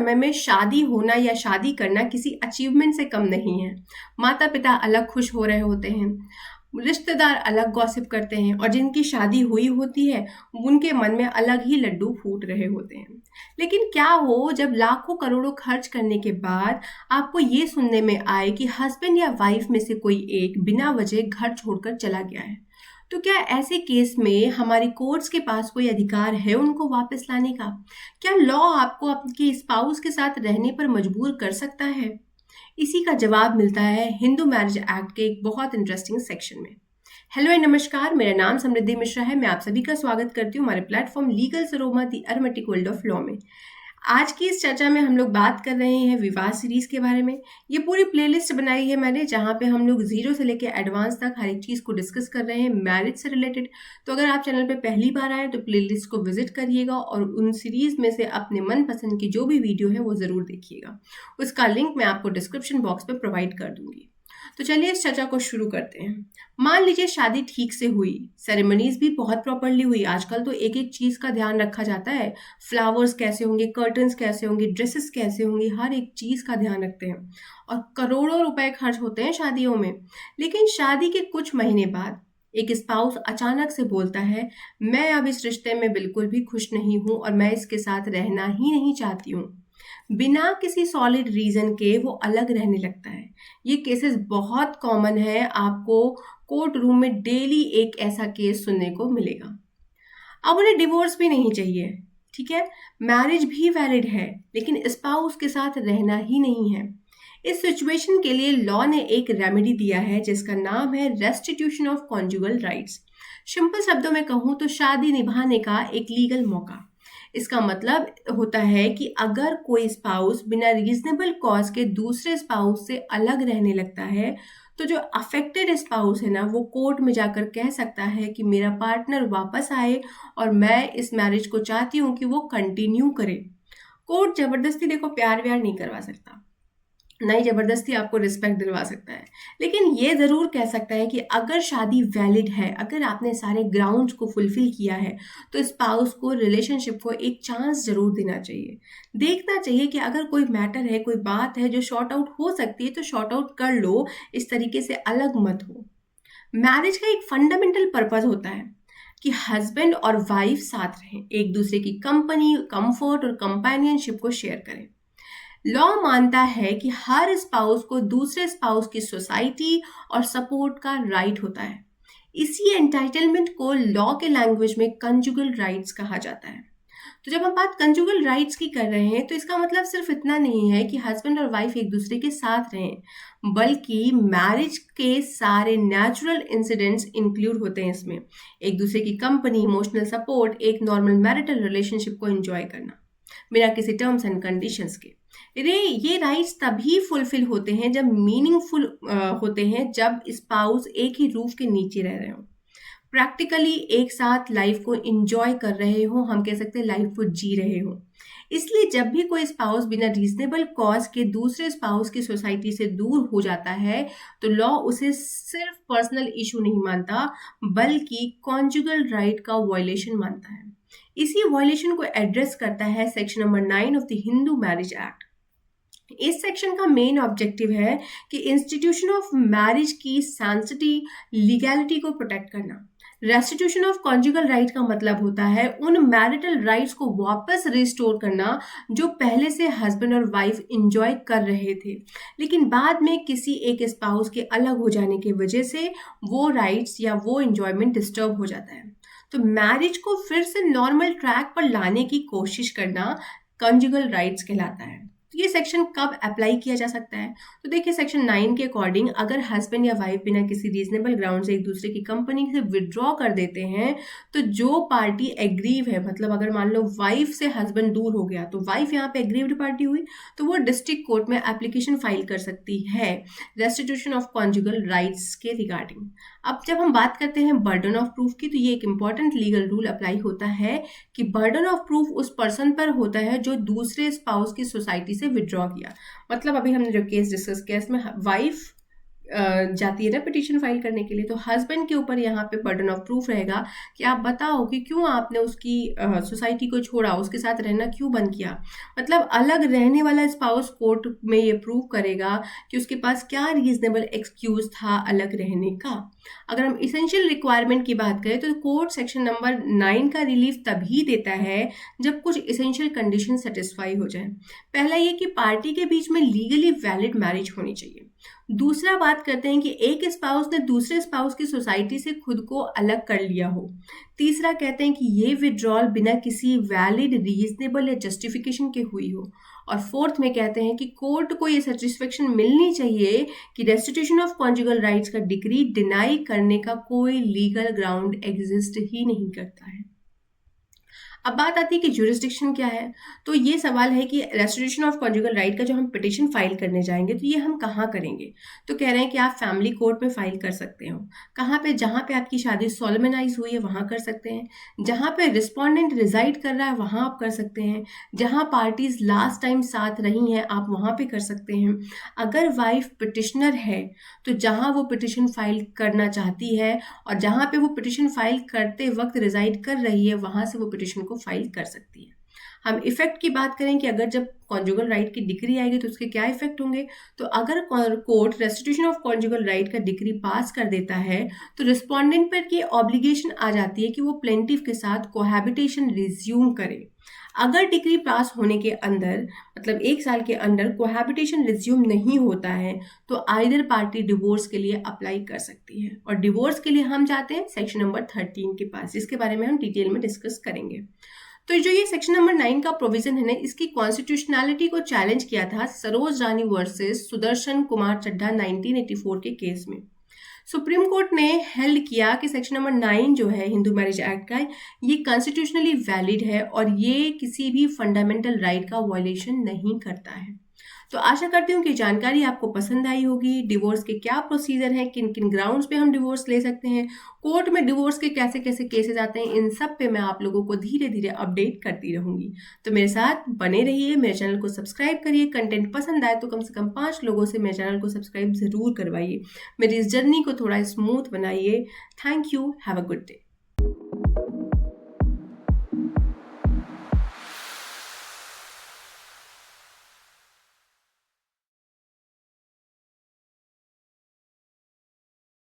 समय में शादी होना या शादी करना किसी अचीवमेंट से कम नहीं है। माता पिता अलग खुश हो रहे होते हैं, रिश्तेदार अलग गॉसिप करते हैं और जिनकी शादी हुई होती है उनके मन में अलग ही लड्डू फूट रहे होते हैं। लेकिन क्या हो जब लाखों करोड़ों खर्च करने के बाद आपको ये सुनने में आए कि हस्बैंड या वाइफ में से कोई एक बिना वजह घर छोड़कर चला गया है। तो क्या ऐसे केस में हमारी कोर्ट्स के पास कोई अधिकार है उनको वापस लाने का? क्या लॉ आपको आपके स्पाउस के साथ रहने पर मजबूर कर सकता है? इसी का जवाब मिलता है हिंदू मैरिज एक्ट के एक बहुत इंटरेस्टिंग सेक्शन में। हेलो एंड नमस्कार, मेरा नाम समृद्धि मिश्रा है। मैं आप सभी का स्वागत करती हूँ हमारे प्लेटफॉर्म लीगल सरोमा the aromatic world of law में। आज की इस चर्चा में हम लोग बात कर रहे हैं विवाह सीरीज के बारे में। ये पूरी प्लेलिस्ट बनाई है मैंने, जहाँ पे हम लोग जीरो से लेकर एडवांस तक हर एक चीज़ को डिस्कस कर रहे हैं मैरिज से रिलेटेड। तो अगर आप चैनल पे पहली बार आए तो प्लेलिस्ट को विजिट करिएगा और उन सीरीज में से अपने मनपसंद की जो भी वीडियो है वो ज़रूर देखिएगा। उसका लिंक मैं आपको डिस्क्रिप्शन बॉक्स में प्रोवाइड कर दूंगी। तो चलिए इस चर्चा को शुरू करते हैं। मान लीजिए शादी ठीक से हुई, सेरेमनीज भी बहुत प्रॉपरली हुई। आजकल तो एक एक चीज का ध्यान रखा जाता है, फ्लावर्स कैसे होंगे, कर्टन्स कैसे होंगे, ड्रेसेस कैसे होंगी, हर एक चीज का ध्यान रखते हैं और करोड़ों रुपए खर्च होते हैं शादियों में। लेकिन शादी के कुछ महीने बाद एक स्पाउस अचानक से बोलता है, मैं अब इस रिश्ते में बिल्कुल भी खुश नहीं हूं और मैं इसके साथ रहना ही नहीं चाहती हूँ। बिना किसी सॉलिड रीजन के वो अलग रहने लगता है। ये केसेस बहुत कॉमन है, आपको कोर्ट रूम में डेली एक ऐसा केस सुनने को मिलेगा। अब उन्हें डिवोर्स भी नहीं चाहिए, ठीक है, मैरिज भी वैलिड है, लेकिन स्पाउस के साथ रहना ही नहीं है। इस सिचुएशन के लिए लॉ ने एक रेमेडी दिया है जिसका नाम है restitution of conjugal rights. Simple शब्दों में कहूँ तो शादी निभाने का एक लीगल मौका। इसका मतलब होता है कि अगर कोई स्पाउस बिना रीजनेबल कॉज के दूसरे स्पाउस से अलग रहने लगता है तो जो अफेक्टेड स्पाउस है ना, वो कोर्ट में जाकर कह सकता है कि मेरा पार्टनर वापस आए और मैं इस मैरिज को चाहती हूँ कि वो कंटिन्यू करे। कोर्ट जबरदस्ती देखो प्यार व्यार नहीं करवा सकता, ना ही जबरदस्ती आपको रिस्पेक्ट दिलवा सकता है, लेकिन ये जरूर कह सकता है कि अगर शादी वैलिड है, अगर आपने सारे ग्राउंड्स को फुलफिल किया है, तो स्पाउस को रिलेशनशिप को एक चांस जरूर देना चाहिए। देखना चाहिए कि अगर कोई मैटर है, कोई बात है जो शॉर्ट आउट हो सकती है तो शॉर्ट आउट कर लो, इस तरीके से अलग मत हो। मैरिज का एक फंडामेंटल पर्पज होता है कि हस्बैंड और वाइफ साथ रहें, एक दूसरे की कंपनी, कंफर्ट और कंपेनियनशिप को शेयर करें। लॉ मानता है कि हर स्पाउस को दूसरे स्पाउस की सोसाइटी और सपोर्ट का राइट होता है। इसी एंटाइटलमेंट को लॉ के लैंग्वेज में कंजुगल राइट्स कहा जाता है। तो जब हम बात कंजुगल राइट्स की कर रहे हैं तो इसका मतलब सिर्फ इतना नहीं है कि हस्बैंड और वाइफ एक दूसरे के साथ रहें, बल्कि मैरिज के सारे नेचुरल इंसिडेंट्स इंक्लूड होते हैं इसमें। एक दूसरे की कंपनी, इमोशनल सपोर्ट, एक नॉर्मल मैरिटल रिलेशनशिप को एंजॉय करना बिना किसी टर्म्स एंड कंडीशंस के। ये राइट्स तभी फुलफिल होते हैं जब मीनिंगफुल होते हैं, जब स्पाउस एक ही रूफ के नीचे रह रहे हो, प्रैक्टिकली एक साथ लाइफ को एंजॉय कर रहे हो, हम कह सकते हैं लाइफ को जी रहे हो। इसलिए जब भी कोई स्पाउस बिना रीजनेबल कॉज के दूसरे स्पाउस की सोसाइटी से दूर हो जाता है तो लॉ उसे सिर्फ पर्सनल इशू नहीं मानता, बल्कि कॉन्जुगल राइट का वायलेशन मानता है। इसी वायलेशन को एड्रेस करता है section number 9 of the Hindu marriage act. इस सेक्शन का मेन ऑब्जेक्टिव है कि इंस्टीट्यूशन ऑफ मैरिज की सैंक्टिटी, लीगैलिटी को प्रोटेक्ट करना। रेस्टिट्यूशन ऑफ कॉन्जुगल राइट का मतलब होता है उन मैरिटल राइट्स को वापस रिस्टोर करना जो पहले से हस्बैंड और वाइफ एंजॉय कर रहे थे, लेकिन बाद में किसी एक स्पाउस के अलग हो जाने की वजह से वो राइट्स या वो एंजॉयमेंट डिस्टर्ब हो जाता है। तो मैरिज को फिर से नॉर्मल ट्रैक पर लाने की कोशिश करना कंजुगल राइट्स कहलाता है। तो ये सेक्शन कब अप्लाई किया जा सकता है? तो देखिए सेक्शन 9 के अकॉर्डिंग अगर हस्बैंड या वाइफ बिना किसी रीजनेबल ग्राउंड से एक दूसरे की कंपनी से विड्रॉ कर देते हैं तो जो पार्टी एग्रीव है, मतलब अगर मान लो वाइफ से हस्बैंड दूर हो गया तो वाइफ यहाँ पे एग्रीव्ड पार्टी हुई, तो वो डिस्ट्रिक्ट कोर्ट में एप्लीकेशन फाइल कर सकती है रेस्टिट्यूशन ऑफ कॉन्जुगल राइट्स के रिगार्डिंग। अब जब हम बात करते हैं बर्डन ऑफ प्रूफ की, तो ये एक इंपॉर्टेंट लीगल रूल अप्लाई होता है कि बर्डन ऑफ प्रूफ उस पर्सन पर होता है जो दूसरे स्पाउस की सोसाइटी से विड्रॉ किया। मतलब अभी हमने जो केस डिस्कस किया इसमें वाइफ जाती है ना पिटीशन फाइल करने के लिए, तो हस्बैंड के ऊपर यहाँ पे बर्डन ऑफ प्रूफ रहेगा कि आप बताओ कि क्यों आपने उसकी सोसाइटी को छोड़ा, उसके साथ रहना क्यों बंद किया। मतलब अलग रहने वाला स्पाउस कोर्ट में ये प्रूव करेगा कि उसके पास क्या रीजनेबल एक्सक्यूज था अलग रहने का। अगर हम इसेंशियल रिक्वायरमेंट की बात करें तो कोर्ट सेक्शन नंबर 9 का रिलीफ तभी देता है जब कुछ इसेंशियल कंडीशन सेटिस्फाई हो जाए। पहला ये कि पार्टी के बीच में लीगली वैलिड मैरिज होनी चाहिए। दूसरा बात करते हैं कि एक स्पाउस ने दूसरे स्पाउस की सोसाइटी से खुद को अलग कर लिया हो। तीसरा कहते हैं कि ये विड्रॉल बिना किसी वैलिड रीजनेबल या जस्टिफिकेशन के हुई हो। और फोर्थ में कहते हैं कि कोर्ट को ये सेटिस्फेक्शन मिलनी चाहिए कि रेस्टिट्यूशन ऑफ कॉन्जुगल राइट्स का डिग्री डिनाई करने का कोई लीगल ग्राउंड एग्जिस्ट ही नहीं करता है। अब बात आती है कि ज्यूरिसडिक्शन क्या है। तो ये सवाल है कि रेस्टिट्यूशन ऑफ कॉन्जुगल राइट का जो हम पिटिशन फाइल करने जाएंगे तो ये हम कहाँ करेंगे। तो कह रहे हैं कि आप फैमिली कोर्ट में फाइल कर सकते हो। कहाँ पे, जहाँ पे आपकी शादी सोलमनाइज हुई है वहाँ कर सकते हैं। जहाँ पे रिस्पोंडेंट रिजाइड कर रहा है वहाँ आप कर सकते हैं। जहाँ पार्टीज लास्ट टाइम साथ रही हैं आप वहाँ पे कर सकते हैं। अगर वाइफ पिटिशनर है तो जहाँ वो पिटिशन फाइल करना चाहती है और जहाँ पे वो पिटिशन फाइल करते वक्त रिजाइड कर रही है वहाँ से वो पिटिशन को फाइल कर सकती है। हम इफेक्ट की बात करें कि अगर जब कॉन्जुगल राइट की डिग्री आएगी तो उसके क्या इफेक्ट होंगे। तो अगर court restitution of conjugal right का डिग्री पास कर देता है तो रिस्पोंडेंट पर की ऑब्लिगेशन आ जाती है कि वो प्लेंटिफ के साथ कोहैबिटेशन रिज्यूम करे। अगर डिग्री पास होने के अंदर मतलब 1 साल के अंदर कोहैबिटेशन रिज्यूम नहीं होता है तो आइदर पार्टी डिवोर्स के लिए अप्लाई कर सकती है। और डिवोर्स के लिए हम जाते हैं सेक्शन नंबर 13 के पास, जिसके बारे में हम डिटेल में डिस्कस करेंगे। तो जो ये सेक्शन नंबर 9 का प्रोविजन है ना, इसकी कॉन्स्टिट्यूशनैलिटी को चैलेंज किया था सरोज रानी वर्सेस सुदर्शन कुमार चड्ढा 1984 के केस में। सुप्रीम कोर्ट ने हेल्ड किया कि सेक्शन नंबर 9 जो है हिंदू मैरिज एक्ट का, ये कॉन्स्टिट्यूशनली वैलिड है और ये किसी भी फंडामेंटल राइट का वायलेशन नहीं करता है। तो आशा करती हूँ कि जानकारी आपको पसंद आई होगी। डिवोर्स के क्या प्रोसीजर हैं, किन किन ग्राउंड्स पे हम डिवोर्स ले सकते हैं, कोर्ट में डिवोर्स के कैसे कैसे केसेस आते हैं, इन सब पे मैं आप लोगों को धीरे धीरे अपडेट करती रहूंगी। तो मेरे साथ बने रहिए, मेरे चैनल को सब्सक्राइब करिए। कंटेंट पसंद आए तो कम से कम 5 लोगों से मेरे चैनल को सब्सक्राइब जरूर करवाइए। मेरी इस जर्नी को थोड़ा स्मूथ बनाइए। Thank you, have a good day.